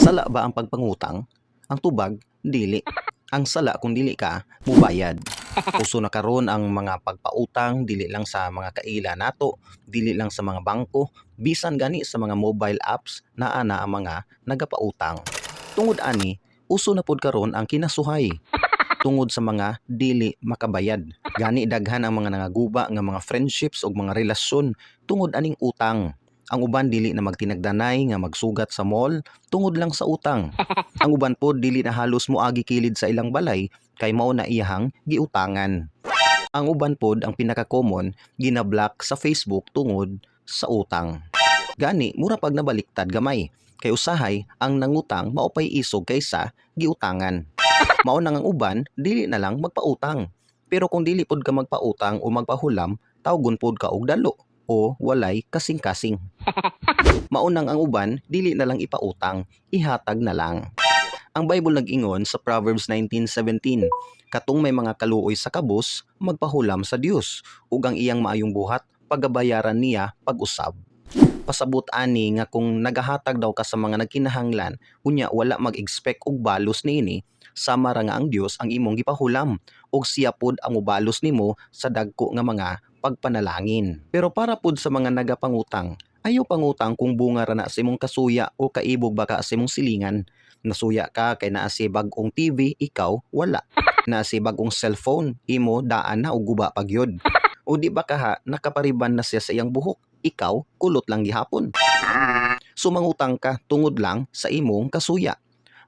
Sala ba ang pagpangutang? Ang tubag, dili. Ang sala kung dili ka mubayad. Uso na karon ang mga pagpautang dili lang sa mga kaila nato, dili lang sa mga bangko, bisan gani sa mga mobile apps naa na ang mga nagapautang. Tungod ani, uso na pod karon ang kinasuhay tungod sa mga dili makabayad. Gani daghan ang mga nangaguba nga mga friendships ug mga relasyon tungod aning utang. Ang uban dili na magtinagdanay nga magsugat sa mall tungod lang sa utang. Ang uban pod dili na halos moagi kilid sa ilang balay kay mao na iyahang giutangan. Ang uban pod ang pinaka-common ginablock sa Facebook tungod sa utang. Gani mura pag nabaliktad gamay kay usahay ang nangutang maopay isog kaysa giutangan. Mao nang ang uban dili na lang magpautang. Pero kung dili pod ka magpautang o magpahulam, tawgon pod ka og dalo o walay kasing-kasing. Maunang ang uban, dili na lang ipautang, ihatag na lang. Ang Bible nag-ingon sa Proverbs 19:17, katong may mga kaluoy sa kabus, magpahulam sa Dios, ug ang iyang maayong buhat, pagabayaran niya pag-usab. Pasabot ani nga kung nagahatag daw ka sa mga nagkinahanglan, unya wala mag-expect og balos niini, sama ra nga ang Dios ang imong gipahulam, ug siya pod ang mubalos nimo sa dagko nga mga pagpanalangin. Pero para pod sa mga nagapangutang, ayaw pangutang kung bunga ra na sa imong kasuya o kaibog baka sa imong silingan. Nasuya ka kay naa si bag-ong TV, ikaw wala. Naa si bag-ong cellphone, imo daan na og guba pagyod. O di ba kaha nakapariban na siya sa iyang buhok, ikaw kulot lang gihapon. Sumangutang ka tungod lang sa imong kasuya.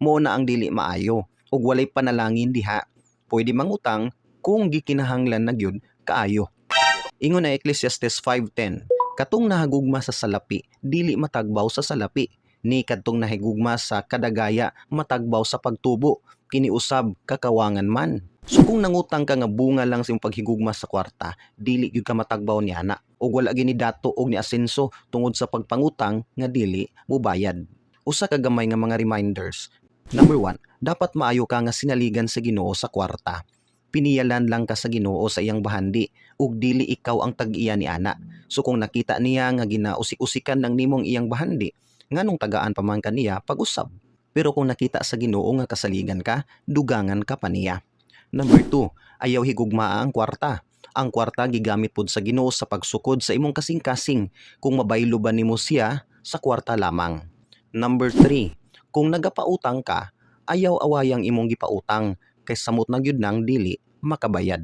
Mo na ang dili maayo ug walay panalangin diha. Pwede mangutang kung gikinahanglan na gyud kaayo. Ingon na Ecclesiastes 5:10, katong nahagugma sa salapi, dili matagbaw sa salapi, ni kadtong nahigugma sa kadagaya, matagbaw sa pagtubo, kiniusab kakawangan man. So kung nangutang ka nga bunga lang sa imong paghigugma sa kwarta, dili gyud ka matagbaw ni ana, ug wala gini dato og ni asenso tungod sa pagpangutang nga dili mobayad. Usa ka gamay nga mga reminders. Number 1, dapat maayo ka nga sinaligan sa Ginoo sa kwarta. Piniyalan lang ka sa Ginoo sa iyang bahandi ug dili ikaw ang tag-iya ni ana. So kung nakita niya nga ginausik-usikan ng nimong iyang bahandi, nganong tagaan pa man kaniya pag-usab. Pero kung nakita sa Ginoo nga kasaligan ka, dugangan ka pa niya. Number 2, ayaw higugmaa ang kwarta. Ang kwarta gigamit pod sa Ginoo sa pagsukod sa imong kasing-kasing kung mabaylo ba nimo siya sa kwarta lamang. Number 3, kung nagapautang ka, ayaw awayang imong gipautang kay samot na gyud nang dili makabayad.